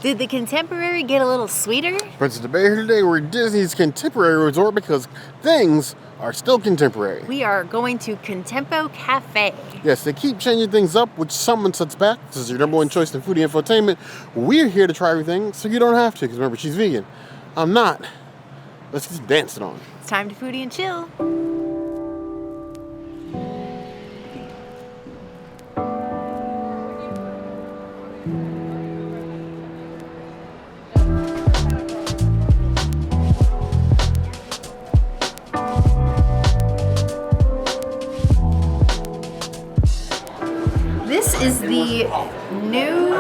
Did the Contemporary get a little sweeter? Princess Bay here today. We're at Disney's Contemporary Resort because things are still contemporary. We are going to Contempo Cafe. Yes, they keep changing things up, which someone sets back. This is your number one choice in foodie infotainment. We're here to try everything, so you don't have to, because remember, she's vegan. I'm not. Let's just dance it on. It's time to foodie and chill. This is the new,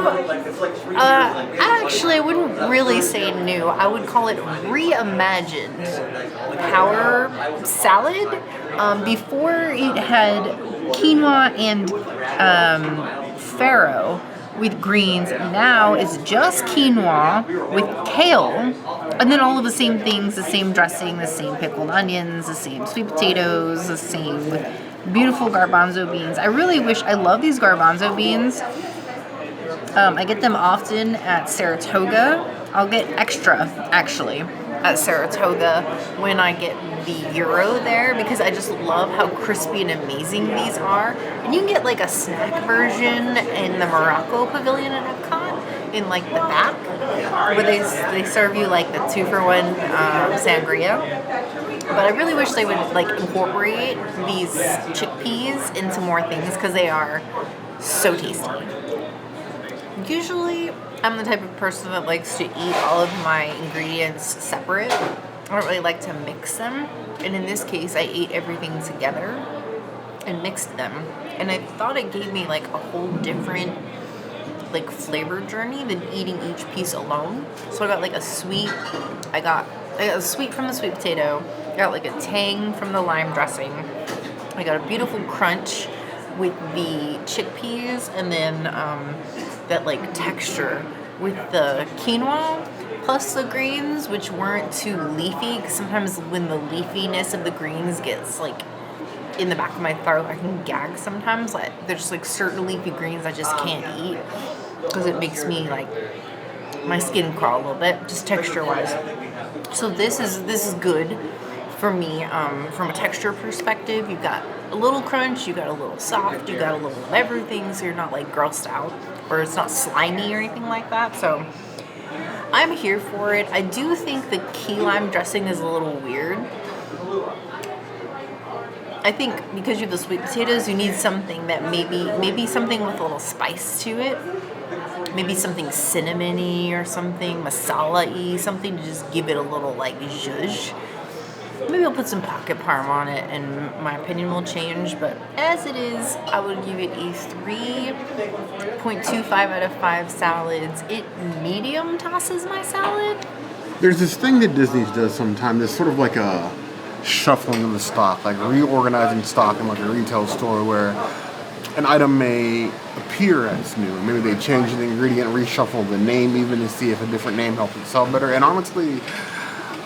actually I wouldn't really say new, I would call it reimagined power salad. Before it had quinoa and farro with greens. Now it's just quinoa with kale, and then all of the same things, the same dressing, the same pickled onions, the same sweet potatoes, the same with beautiful garbanzo beans. I really wish, I love these garbanzo beans. I get them often at Saratoga. I'll get extra, actually, at Saratoga when I get the Euro there, because I just love how crispy and amazing these are. And you can get like a snack version in the Morocco Pavilion at Epcot, in like the back, where they serve you like the 2-for-1 sangria. But I really wish they would like incorporate these chickpeas into more things, because they are so tasty. Usually, I'm the type of person that likes to eat all of my ingredients separate. I don't really like to mix them. And in this case, I ate everything together and mixed them. And I thought it gave me like a whole different like flavor journey than eating each piece alone. So I got like a sweet, I got a sweet from the sweet potato. I got like a tang from the lime dressing. I got a beautiful crunch with the chickpeas, and then that like texture with the quinoa, plus the greens, which weren't too leafy, because sometimes when the leafiness of the greens gets like in the back of my throat, I can gag sometimes. Like there's just like certain leafy greens I just can't eat, because it makes me like my skin crawl a little bit, just texture wise. So this is good for me from a texture perspective. You've got a little crunch, you got a little soft, you got a little of everything, so you're not like grossed out, or it's not slimy or anything like that. So I'm here for it. I do think the key lime dressing is a little weird. I think because you have the sweet potatoes, you need something that maybe something with a little spice to it. Maybe something cinnamony or something masala-y, something to just give it a little like zhuzh. Maybe I'll put some pocket parm on it and my opinion will change, but as it is, I would give it a 3.25 out of 5 salads. It medium tosses my salad. There's this thing that Disney does sometimes. It's sort of like a shuffling of the stock, like reorganizing stock in like a retail store, where an item may appear as new. Maybe they change the ingredient, reshuffle the name even to see if a different name helps it sell better. And honestly,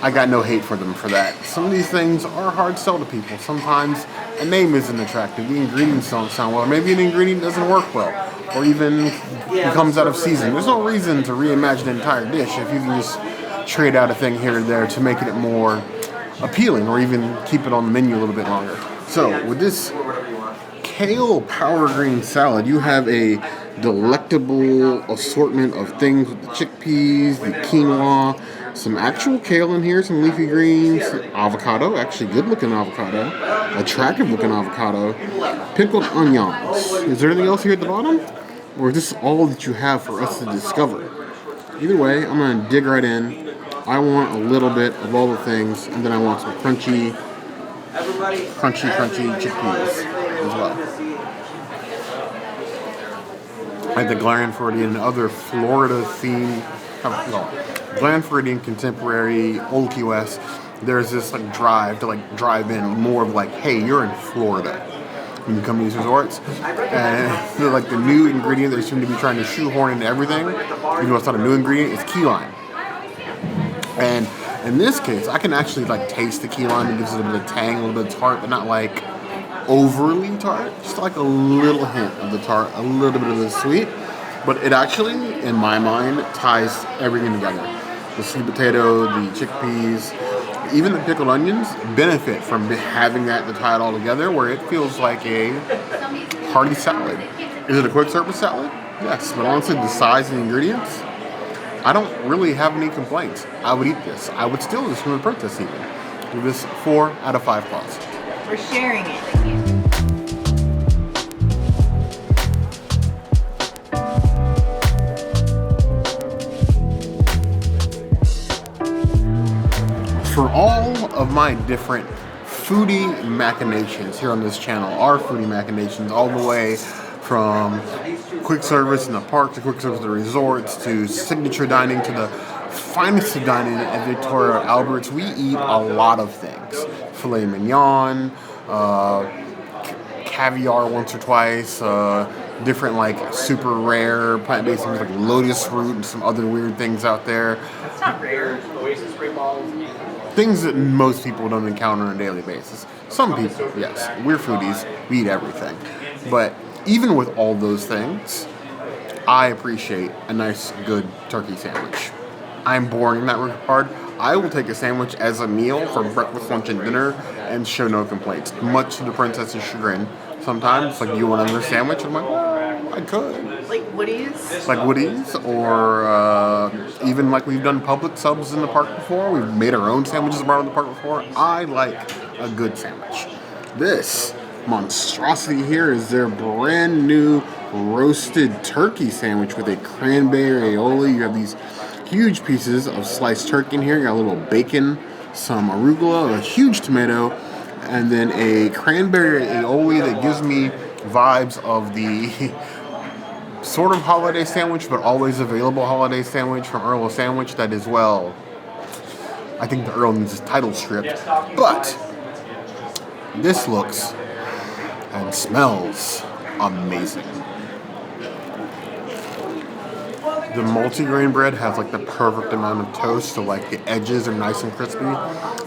I got no hate for them for that. Some of these things are hard to sell to people. Sometimes a name isn't attractive. The ingredients don't sound well. Maybe an ingredient doesn't work well, or even becomes out of season. There's no reason to reimagine an entire dish if you can just trade out a thing here or there to make it more appealing, or even keep it on the menu a little bit longer. So with this kale power green salad, you have a delectable assortment of things with the chickpeas, the quinoa, some actual kale in here, some leafy greens, avocado, actually good looking avocado, attractive looking avocado, pickled onions. Is there anything else here at the bottom? Or is this all that you have for us to discover? Either way, I'm going to dig right in. I want a little bit of all the things, and then I want some crunchy chickpeas as well. Like the Glen Floridian and other Florida themed, Glen Floridian, Contemporary, Old Key West, there's this like drive to like drive in more of like, hey, you're in Florida when you come to these resorts. And like the new ingredient they seem to be trying to shoehorn into everything, even though it's not a new ingredient, it's key lime. And in this case, I can actually like taste the key lime. It gives it a bit of tang, a little bit of tart, but not like overly tart. Just like a little hint of the tart, a little bit of the sweet. But it actually, in my mind, ties everything together. The sweet potato, the chickpeas, even the pickled onions benefit from having that to tie it all together, where it feels like a hearty salad. Is it a quick service salad? Yes, but honestly, the size and the ingredients, I don't really have any complaints. I would eat this. I would steal this from the Princess even. Give this 4 out of 5 claws. We're sharing it. For all of my different foodie machinations here on this channel, our foodie machinations, all the way from quick service in the park to quick service at the resorts to signature dining to the finest of dining at Victoria Albert's, we eat a lot of things. Filet mignon, caviar once or twice, different like super rare plant-based things like lotus root and some other weird things out there. That's not rare. Oasis spray balls. Things that most people don't encounter on a daily basis. Some people, yes. We're foodies. We eat everything. But even with all those things, I appreciate a nice, good turkey sandwich. I'm boring in that regard. I will take a sandwich as a meal for breakfast, lunch, and dinner and show no complaints. Much to the princess's chagrin. Sometimes, like, you want another sandwich? I'm like, well, I could. Like Woody's? Like Woody's, or even like we've done public subs in the park before. We've made our own sandwiches around the park before. I like a good sandwich. This monstrosity here is their brand new roasted turkey sandwich with a cranberry aioli. You have these huge pieces of sliced turkey in here. You got a little bacon, some arugula, a huge tomato, and then a cranberry aioli that gives me vibes of the sort of holiday sandwich, but always available holiday sandwich from Earl of Sandwich that is, well, I think the Earl needs his title stripped, but this looks and smells amazing. The multigrain bread has like the perfect amount of toast, so like the edges are nice and crispy,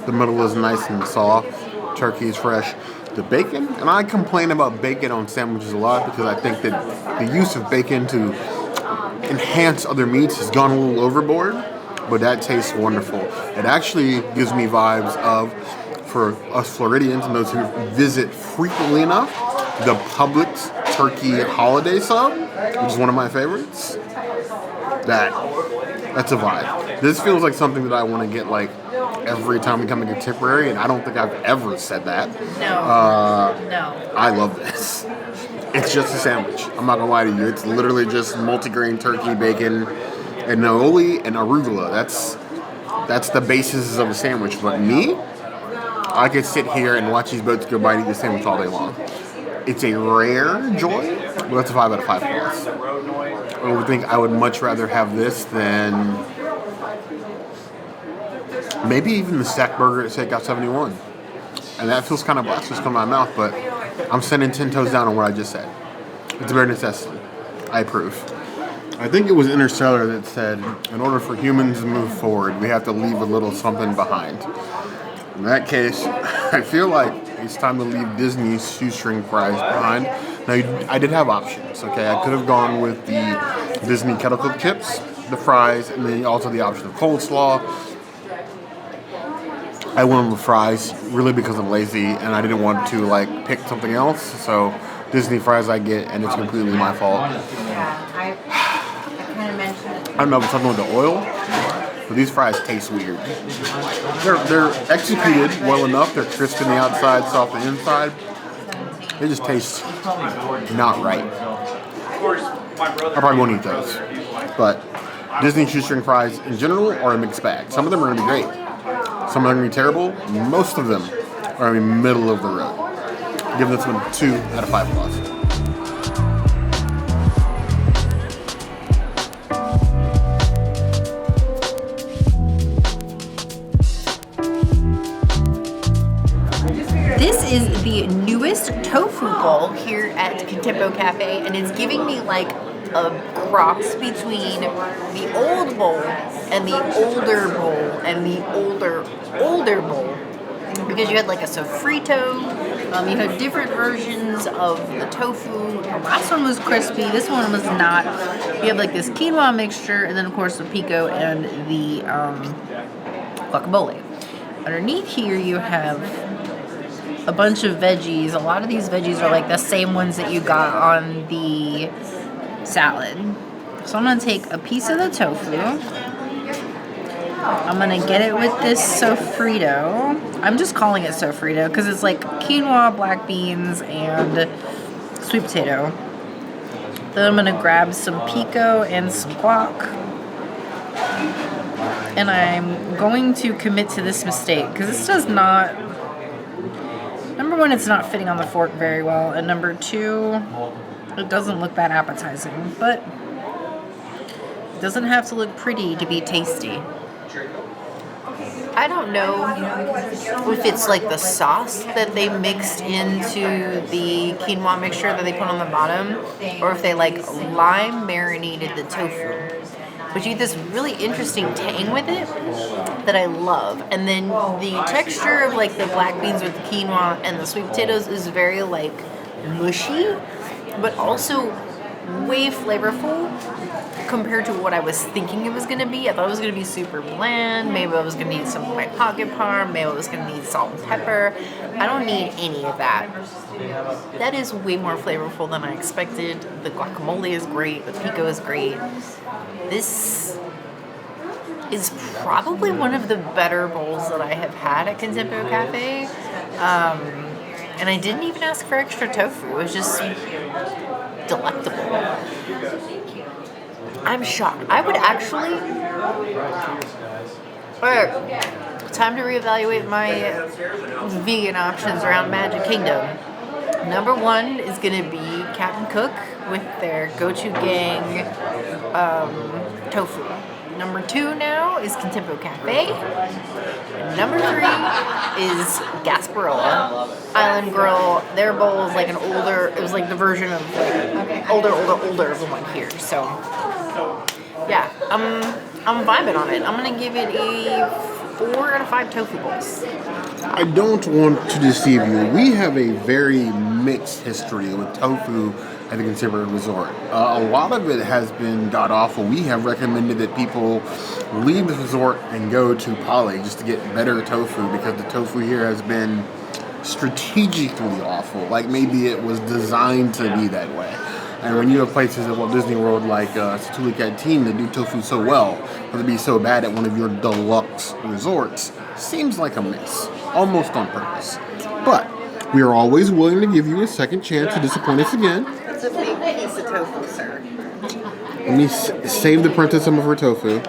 the middle is nice and soft, turkey is fresh. The bacon, and I complain about bacon on sandwiches a lot because I think that the use of bacon to enhance other meats has gone a little overboard, but that tastes wonderful. It actually gives me vibes of, for us Floridians and those who visit frequently enough, the Publix turkey holiday sub, which is one of my favorites. That's a vibe. This feels like something that I want to get like every time we come to Contemporary, and I don't think I've ever said that. No. I love this. It's just a sandwich. I'm not gonna lie to you. It's literally just multigrain turkey, bacon, and aioli and arugula. That's the basis of a sandwich. But me, I could sit here and watch these boats go by and eat the sandwich all day long. It's a rare joy, but that's a 5 out of 5 plus. I would think I would much rather have this than maybe even the stack burger at Steakhouse 71. And that feels kind of blasphemous coming out of my mouth, but I'm sending 10 toes down on what I just said. It's a bare necessity. I approve. I think it was Interstellar that said, in order for humans to move forward, we have to leave a little something behind. In that case, I feel like it's time to leave Disney's shoestring fries behind. Now, I did have options, okay? I could have gone with the Disney kettle cooked chips, the fries, and then also the option of coleslaw. I went with fries really because I'm lazy and I didn't want to like pick something else. So Disney fries I get, and it's completely my fault. Yeah, I kind of mentioned it. I don't know if it's something with the oil, but these fries taste weird. They're executed well enough. They're crisp on the outside, soft on the inside. They just taste not right. I probably won't eat those. But Disney shoestring fries in general are a mixed bag. Some of them are going to be great. Some of them are going to be terrible. Most of them are going to be middle of the road. Give this one 2 out of 5 plus. This is the newest tofu bowl here at Contempo Cafe, and it's giving me like a cross between the old bowl and the older bowl and the older bowl. because you had like a sofrito, you had different versions of the tofu. The last one was crispy, this one was not. You have like this quinoa mixture, and then of course the pico and the guacamole. Underneath here you have a bunch of veggies. A lot of these veggies are like the same ones that you got on the salad. So I'm gonna take a piece of the tofu. I'm gonna get it with this sofrito. I'm just calling it sofrito because it's like quinoa, black beans, and sweet potato. Then I'm gonna grab some pico and some guac. And I'm going to commit to this mistake because this does not, number one, it's not fitting on the fork very well, and number two, it doesn't look that appetizing, but it doesn't have to look pretty to be tasty. I don't know if it's like the sauce that they mixed into the quinoa mixture that they put on the bottom, or if they like lime marinated the tofu. But you get this really interesting tang with it that I love. And then the texture of like the black beans with the quinoa and the sweet potatoes is very like mushy, but also way flavorful compared to what I was thinking it was going to be. I thought it was going to be super bland. Maybe I was going to need some of my pocket parm. Maybe I was going to need salt and pepper. I don't need any of that. That is way more flavorful than I expected. The guacamole is great. The pico is great. This is probably one of the better bowls that I have had at Contempo Cafe. And I didn't even ask for extra tofu. It was just delectable. I'm shocked. I would actually... Time to reevaluate my vegan options around Magic Kingdom. Number one is going to be Captain Cook with their gochujang tofu. Number two now is Contempo Cafe. And number three is Gasparilla Island Grill. Their bowl is like an older, it was like the version of like older of the one here. So yeah, I'm vibing on it. I'm gonna give it a 4 out of 5 tofu bowls. I don't want to deceive you. We have a very mixed history with tofu at the Contemporary Resort. A lot of it has been god awful. We have recommended that people leave the resort and go to Pali just to get better tofu because the tofu here has been strategically awful. Like maybe it was designed to be that way. And when you have places at Walt Disney World like Satuli Canteen that do tofu so well, but to be so bad at one of your deluxe resorts seems like a miss, almost on purpose. But we are always willing to give you a second chance to disappoint us again. It's a big piece of tofu, sir. Let me save the princess some of her tofu.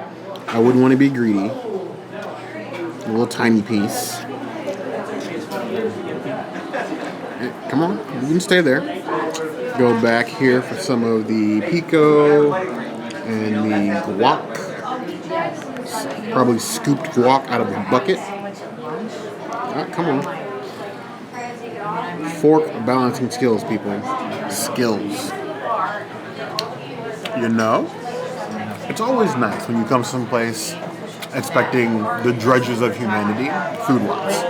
I wouldn't want to be greedy. A little tiny piece. Come on, you can stay there. Go back here for some of the pico and the guac. Probably scooped guac out of the bucket. Come on. Fork balancing skills, people. Skills. You know, it's always nice when you come someplace expecting the drudges of humanity, food-wise,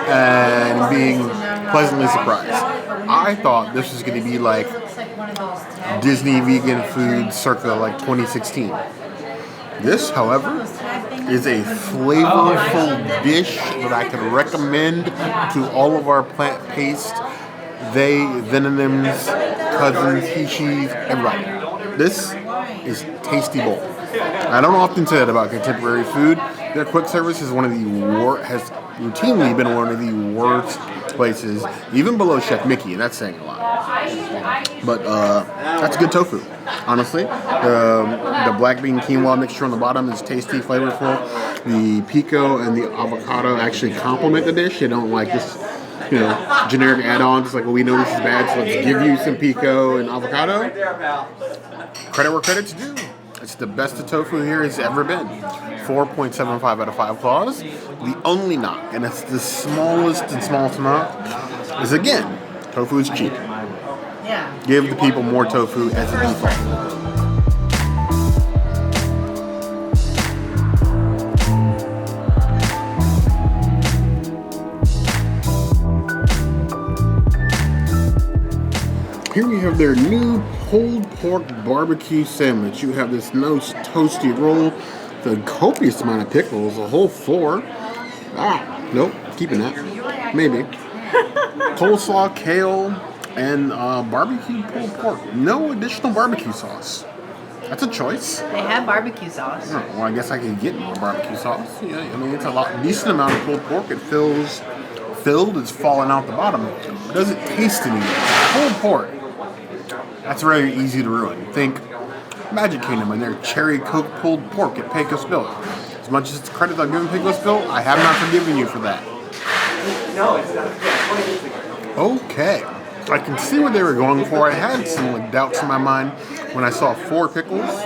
and being pleasantly surprised. I thought this was going to be like Disney vegan food circa like 2016. This, however, is a flavorful dish that I can recommend to all of our plant-based, Venonyms, cousins, Hishis, everybody. This is tasty bowl. I don't often say that about contemporary food. Their quick service is one of the has routinely been one of the worst places, even below Chef Mickey, and that's saying a lot. But that's good tofu, honestly. The black bean quinoa mixture on the bottom is tasty, flavorful. The pico and the avocado actually complement the dish. They don't like this, generic add-ons. It's like, well, we know this is bad, so let's give you some pico and avocado. Credit where credit's due. It's the best the tofu here has ever been. 4.75 out of 5 claws. The only knock, and it's the smallest and smallest knock, is again, tofu is cheap. Give the people more tofu as a default. of their new pulled pork barbecue sandwich. You have this nice toasty roll, the copious amount of pickles, a whole 4. Nope, keeping that. Maybe. Coleslaw, kale, and barbecue pulled pork. No additional barbecue sauce. That's a choice. They have barbecue sauce. Oh, well, I guess I could get more barbecue sauce. Yeah, I mean, it's a decent amount of pulled pork. It feels filled. It's falling out the bottom. It doesn't taste any pulled pork. That's very easy to ruin. Think Magic Kingdom and their cherry coke pulled pork at Pecos Bill. As much as it's credit I'm giving Pecos Bill, I have not forgiven you for that. Okay. I can see what they were going for. I had some doubts in my mind when I saw 4 pickles,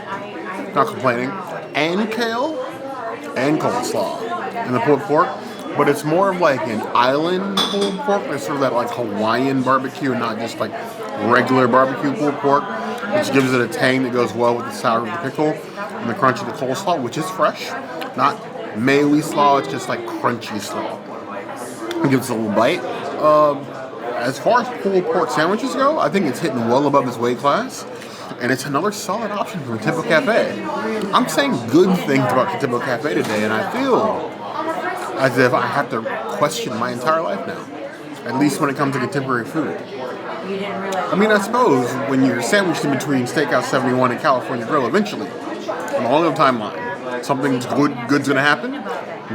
not complaining, and kale, and coleslaw, and the pulled pork. But it's more of like an island pulled pork. It's sort of that like Hawaiian barbecue, and not just like regular barbecue pulled pork, which gives it a tang that goes well with the sour of the pickle and the crunch of the coleslaw, which is fresh, not mayo-y slaw. It's just like crunchy slaw. It gives it a little bite. As far as pulled pork sandwiches go, I think it's hitting well above its weight class. And it's another solid option from Contempo Cafe. I'm saying good things about Contempo Cafe today, and I feel as if I have to question my entire life now. At least when it comes to contemporary food. I mean, I suppose when you're sandwiched in between Steakhouse 71 and California Grill, eventually, along the timeline, something good's gonna happen.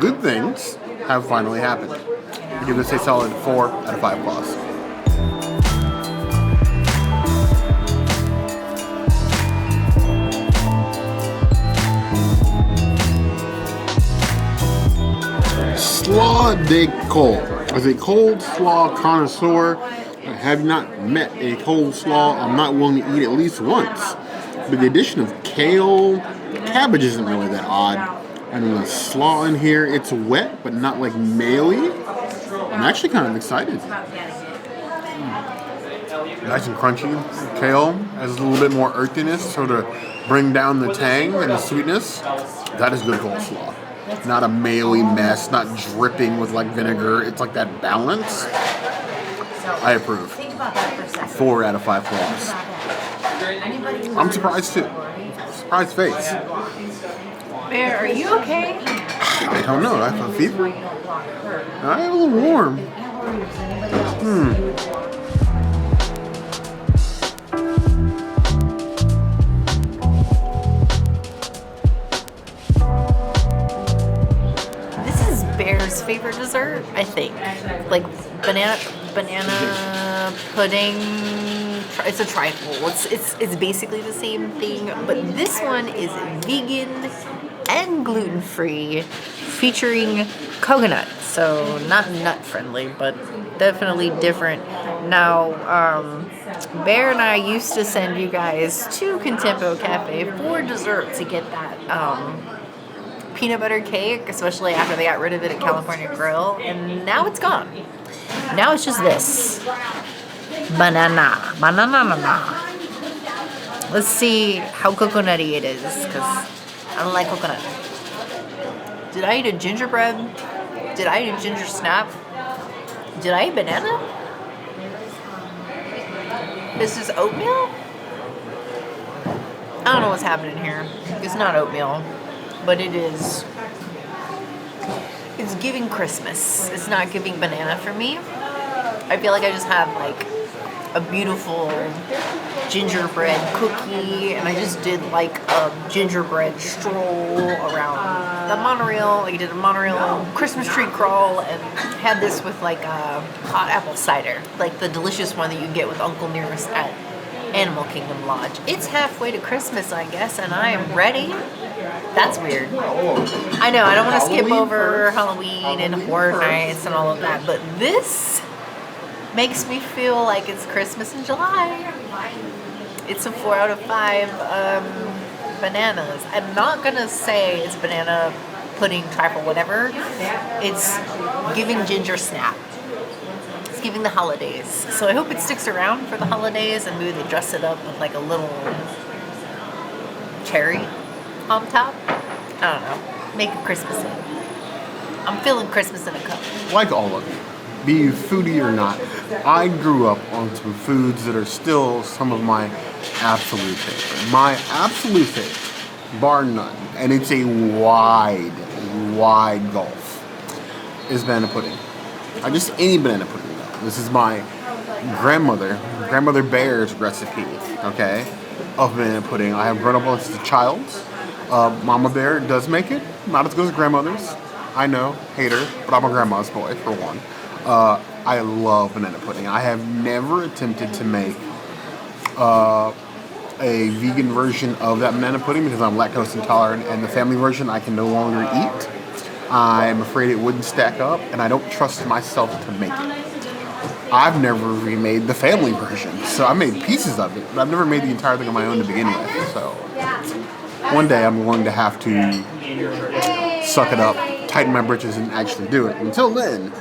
Good things have finally happened. I give this a solid 4 out of 5 plus. Slaw de Cole. As a cold slaw connoisseur, I have not met a cold slaw I'm not willing to eat at least once. But the addition of kale, cabbage isn't really that odd. And the slaw in here, it's wet, but not like mayo-y. I'm actually kind of excited. Nice and crunchy. Kale has a little bit more earthiness, so to bring down the tang and the sweetness. That is good coleslaw. Not a mayo-y mess, not dripping with like vinegar. It's like that balance. I approve. 4 out of 5 plus. I'm surprised too. Surprised face. Bear, are you okay? I don't know. I have a fever. I'm a little warm. This is Bear's favorite dessert, I think. Like banana pudding. It's a trifle. It's basically the same thing, but this one is vegan and gluten-free, featuring coconut. So not nut-friendly, but definitely different. Now, Bear and I used to send you guys to Contempo Cafe for dessert to get that peanut butter cake, especially after they got rid of it at California Grill, and now it's gone. Now it's just this. Banana. Let's see how coconutty it is, because I don't like coconut. Did I eat a gingerbread? Did I eat a ginger snap? Did I eat banana? This is oatmeal? I don't know what's happening here. It's not oatmeal, but it is. It's giving Christmas. It's not giving banana for me. I feel like I just had like a beautiful gingerbread cookie, and I just did like a gingerbread stroll around the monorail. Like I did a monorail Christmas tree crawl and had this with like a hot apple cider, like the delicious one that you get with Uncle Nearest at Animal Kingdom Lodge. It's halfway to Christmas, I guess, and I am ready. That's weird. I know, I don't want to skip over Halloween and Horror Nights and all of that, but this makes me feel like it's Christmas in July. It's a 4 out of 5 bananas. I'm not gonna say it's banana pudding, trifle, whatever. It's giving ginger snap. It's giving the holidays. So I hope it sticks around for the holidays, and maybe they dress it up with like a little cherry on top. I don't know. Make it Christmassy. I'm feeling Christmas in a cup. Like all of it. be you foodie or not, I grew up on some foods that are still some of my absolute favorite. My absolute favorite, bar none, and it's a wide gulf, is banana pudding. Just any banana pudding though. This is my grandmother Bear's recipe, okay, of banana pudding. I have grown up as a child. Mama Bear does make it, not as good as grandmother's. I know, hate her, but I'm a grandma's boy for one. I love banana pudding. I have never attempted to make a vegan version of that banana pudding because I'm lactose intolerant, and the family version I can no longer eat. I'm afraid it wouldn't stack up, and I don't trust myself to make it. I've never remade the family version, so I made pieces of it, but I've never made the entire thing on my own to begin with. So one day I'm going to have to suck it up, tighten my britches, and actually do it. Until then,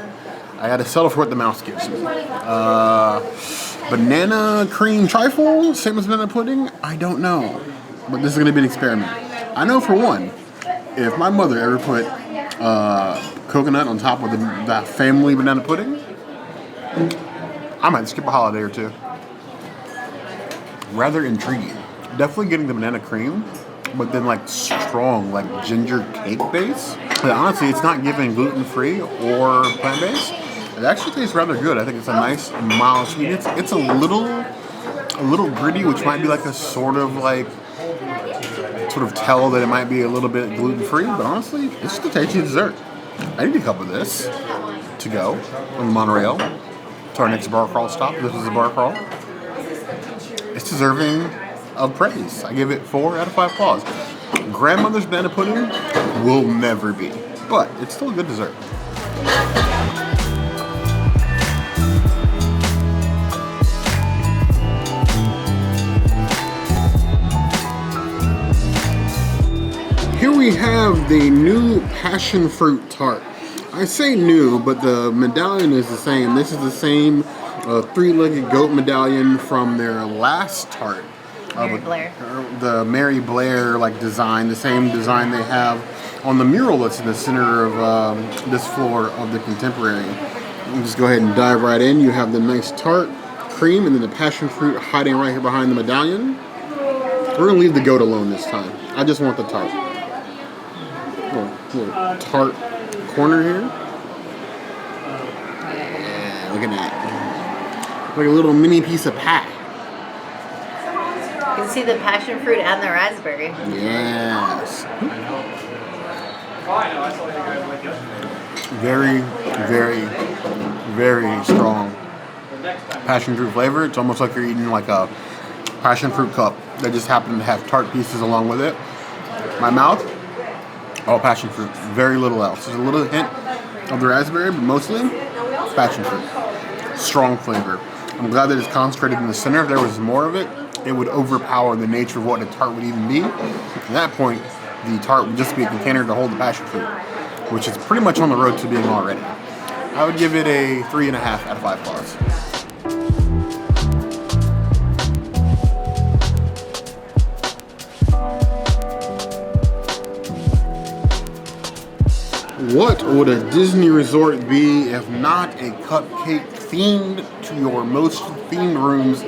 I got to settle for what the mouse gives me. Banana cream trifle, same as banana pudding? I don't know, but this is going to be an experiment. I know for one, if my mother ever put coconut on top of that family banana pudding, I might skip a holiday or two. Rather intriguing. Definitely getting the banana cream, but then like strong, like ginger cake base. But honestly, it's not giving gluten-free or plant-based. It actually tastes rather good. I think it's a nice mild sweet. It's a little gritty, which might be like a sort of tell that it might be a little bit gluten-free. But honestly, it's just a tasty dessert. I need a cup of this to go on the monorail to our next bar crawl stop. This is a bar crawl. It's deserving of praise. I give it 4 out of 5 claws. Grandmother's banana pudding will never be, but it's still a good dessert. Here we have the new passion fruit tart. I say new, but the medallion is the same. This is the same 3-legged goat medallion from their last tart. The Mary Blair design, the same design they have on the mural that's in the center of this floor of the Contemporary. We'll just go ahead and dive right in. You have the nice tart cream and then the passion fruit hiding right here behind the medallion. We're going to leave the goat alone this time. I just want the tart. Little tart corner here. Yeah, look at that. Like a little mini piece of pie. You can see the passion fruit and the raspberry. Yes. Very, very, very strong passion fruit flavor. It's almost like you're eating like a passion fruit cup that just happened to have tart pieces along with it. My mouth, all passion fruit. Very little else. There's a little hint of the raspberry, but mostly passion fruit. Strong flavor. I'm glad that it's concentrated in the center. If there was more of it, it would overpower the nature of what a tart would even be. At that point, the tart would just be a container to hold the passion fruit, which is pretty much on the road to being already. I would give it a 3.5 out of 5 claws. What would a Disney resort be if not a cupcake themed to your most themed rooms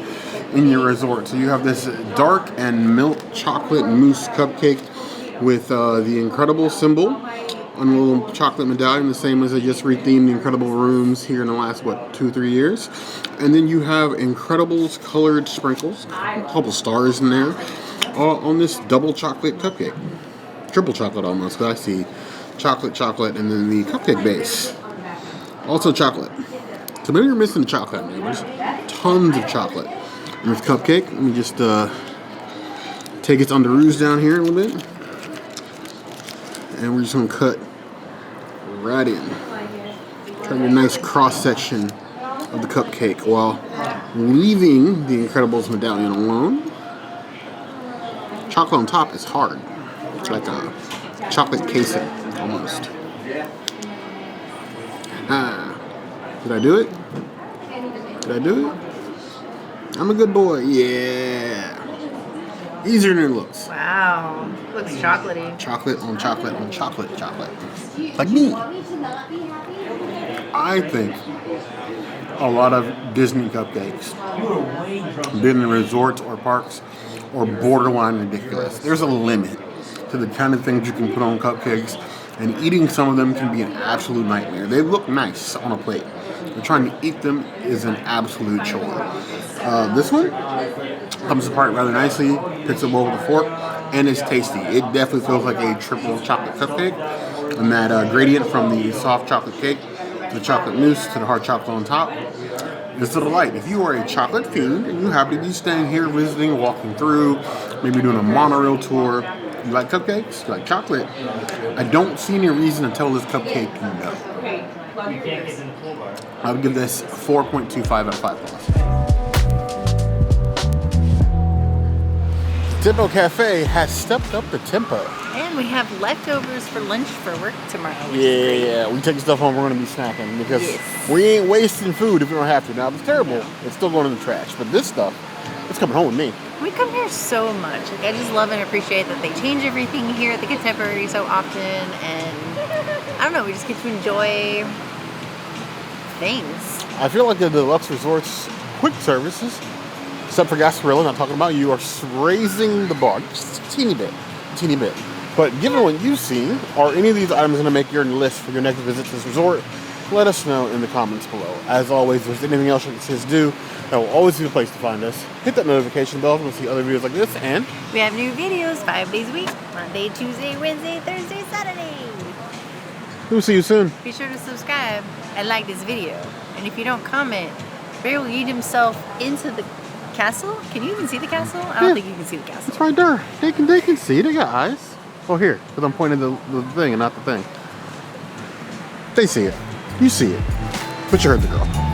in your resort? So you have this dark and milk chocolate mousse cupcake with the Incredible symbol on a little chocolate medallion, the same as they just rethemed the Incredible rooms here in the last, 2-3 years. And then you have Incredibles colored sprinkles, a couple stars in there, on this double chocolate cupcake. Triple chocolate almost, because I see chocolate, and then the cupcake base. Also chocolate. So maybe you're missing chocolate, neighbors. Tons of chocolate. And this cupcake, let me just take its underoos down here a little bit. And we're just going to cut right in. Try to get a nice cross-section of the cupcake while leaving the Incredibles medallion alone. Chocolate on top is hard. It's like a chocolate casing, almost. Did I do it? Did I do it? I'm a good boy. Yeah. Easier than it looks. Wow. Looks chocolatey. Chocolate on chocolate on chocolate. Like me. I think a lot of Disney cupcakes, being in resorts or parks, are borderline ridiculous. There's a limit to the kind of things you can put on cupcakes, and eating some of them can be an absolute nightmare. They look nice on a plate, but trying to eat them is an absolute chore. This one comes apart rather nicely, picks up well with a fork, and it's tasty. It definitely feels like a triple chocolate cupcake, and that gradient from the soft chocolate cake to the chocolate mousse to the hard chocolate on top is a delight. If you are a chocolate fiend and you happen to be staying here, visiting, walking through, maybe doing a monorail tour, you like cupcakes, you like chocolate, I don't see any reason to tell this cupcake no. I would give this 4.25 out of 5 plus. Tempo Cafe has stepped up the tempo. And we have leftovers for lunch for work tomorrow. Yeah, we take stuff home, we're going to be snacking because we ain't wasting food if we don't have to. Now, if it's terrible, it's still going in the trash. But this stuff, it's coming home with me. We come here so much. Like, I just love and appreciate that they change everything here at the Contemporary so often. And I don't know, we just get to enjoy things. I feel like the deluxe resorts quick services, except for Gasparilla, not talking about you, are raising the bar just a teeny bit. But given what you've seen, are any of these items going to make your list for your next visit to this resort? Let us know in the comments below. As always, if there's anything else you can see us do, that will always be the place to find us. Hit that notification bell to see other videos like this, and we have new videos 5 days a week. Monday, Tuesday, Wednesday, Thursday, Saturday. we'll see you soon. Be sure to subscribe and like this video. And if you don't comment, Barry will eat himself into the castle. Can you even see the castle? I don't think you can see the castle. It's right there. They can see. They got eyes. Oh, here, because I'm pointing the thing and not the thing. They see it. You see it. But you heard the girl.